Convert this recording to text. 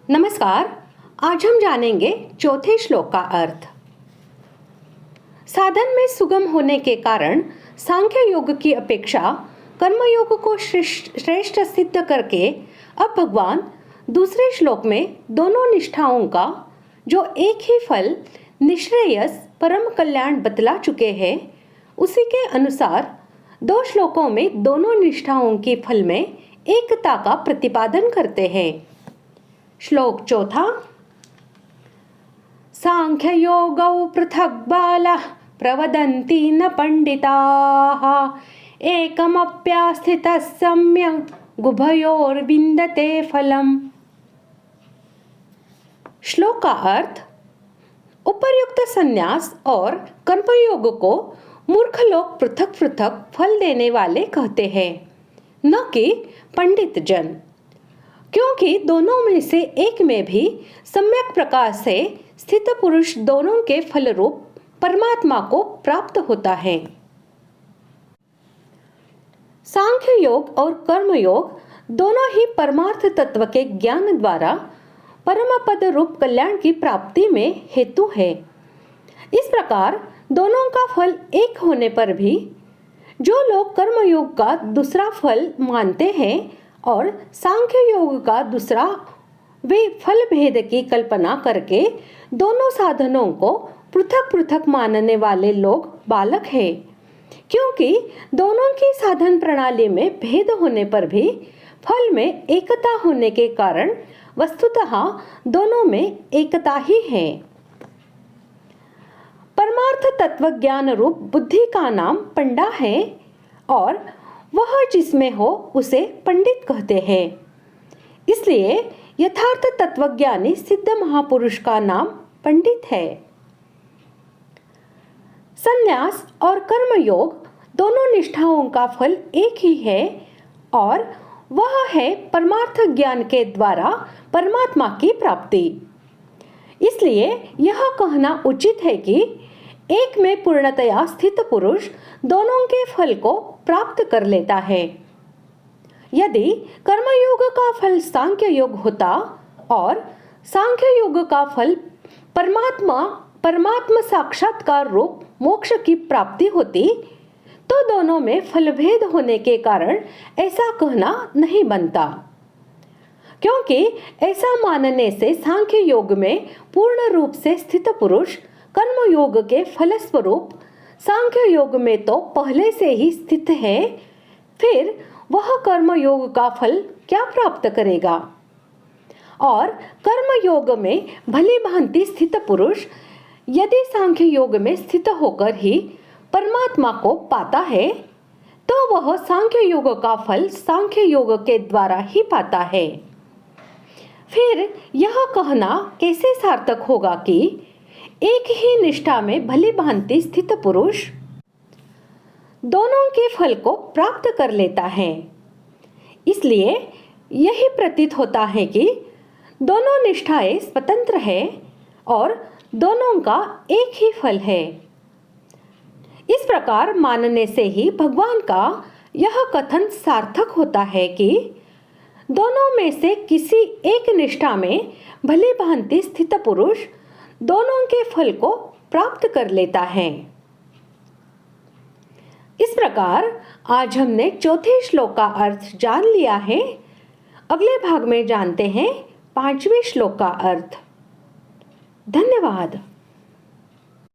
नमस्कार। आज हम जानेंगे चौथे श्लोक का अर्थ। साधन में सुगम होने के कारण सांख्य योग की अपेक्षा कर्मयोग को श्रेष्ठ सिद्ध करके अब भगवान दूसरे श्लोक में दोनों निष्ठाओं का जो एक ही फल निश्रेयस परम कल्याण बतला चुके हैं, उसी के अनुसार दो श्लोकों में दोनों निष्ठाओं के फल में एकता का प्रतिपादन करते हैं। श्लोक चौथा। सांख्य योगौ पृथक् बालाः प्रवदन्ति न पंडिताः एकमप्यास्थितः सम्यक् उभयोर्विन्दते फलम्। श्लोक का अर्थ। उपर्युक्त संन्यास और कर्मयोग को मूर्ख लोग पृथक पृथक फल देने वाले कहते हैं, न कि पंडित जन, क्योंकि दोनों में से एक में भी सम्यक प्रकार से स्थित पुरुष दोनों के फल रूप परमात्मा को प्राप्त होता है। सांख्य योग और कर्म योग दोनों ही परमार्थ तत्व के ज्ञान द्वारा परम पद रूप कल्याण की प्राप्ति में हेतु है। इस प्रकार दोनों का फल एक होने पर भी जो लोग कर्म योग का दूसरा फल मानते हैं और सांख्य योग का दूसरा, वे फल भेद की कल्पना करके दोनों साधनों को पृथक पृथक मानने वाले लोग बालक हैं, क्योंकि दोनों की साधन प्रणाली में भेद होने पर भी फल में एकता होने के कारण वस्तुतः दोनों में एकता ही है। परमार्थ तत्व ज्ञान रूप बुद्धि का नाम पंडा है और वह जिसमें हो उसे पंडित कहते हैं। इसलिए यथार्थ तत्वज्ञानी सिद्ध महापुरुष का नाम पंडित है। संन्यास और कर्म योग दोनों निष्ठाओं का फल एक ही है और वह है परमार्थ ज्ञान के द्वारा परमात्मा की प्राप्ति। इसलिए यह कहना उचित है कि एक में पूर्णतया स्थित पुरुष दोनों के फल को प्राप्त कर लेता है। यदि कर्मयोग का फल सांख्य योग होता और सांख्य योग का फल परमात्मा साक्षात्कार रूप मोक्ष की प्राप्ति होती, तो दोनों में फलभेद होने के कारण ऐसा कहना नहीं बनता, क्योंकि ऐसा मानने से सांख्य योग में पूर्ण रूप से स्थित पुरुष कर्म योग के फलस्वरूप सांख्य योग में तो पहले से ही स्थित है, फिर वह कर्म योग का फल क्या प्राप्त करेगा। और कर्म योग में भली भांति स्थित पुरुष यदि सांख्य योग में स्थित होकर ही परमात्मा को पाता है, तो वह सांख्य योग का फल सांख्य योग के द्वारा ही पाता है। फिर यह कहना कैसे सार्थक होगा कि एक ही निष्ठा में भली भांति स्थित पुरुष दोनों के फल को प्राप्त कर लेता है। इसलिए यही प्रतीत होता है कि दोनों निष्ठाएं स्वतंत्र है और दोनों का एक ही फल है। इस प्रकार मानने से ही भगवान का यह कथन सार्थक होता है कि दोनों में से किसी एक निष्ठा में भली भांति स्थित पुरुष दोनों के फल को प्राप्त कर लेता है। इस प्रकार आज हमने चौथे श्लोक का अर्थ जान लिया है। अगले भाग में जानते हैं 5वें श्लोक का अर्थ। धन्यवाद।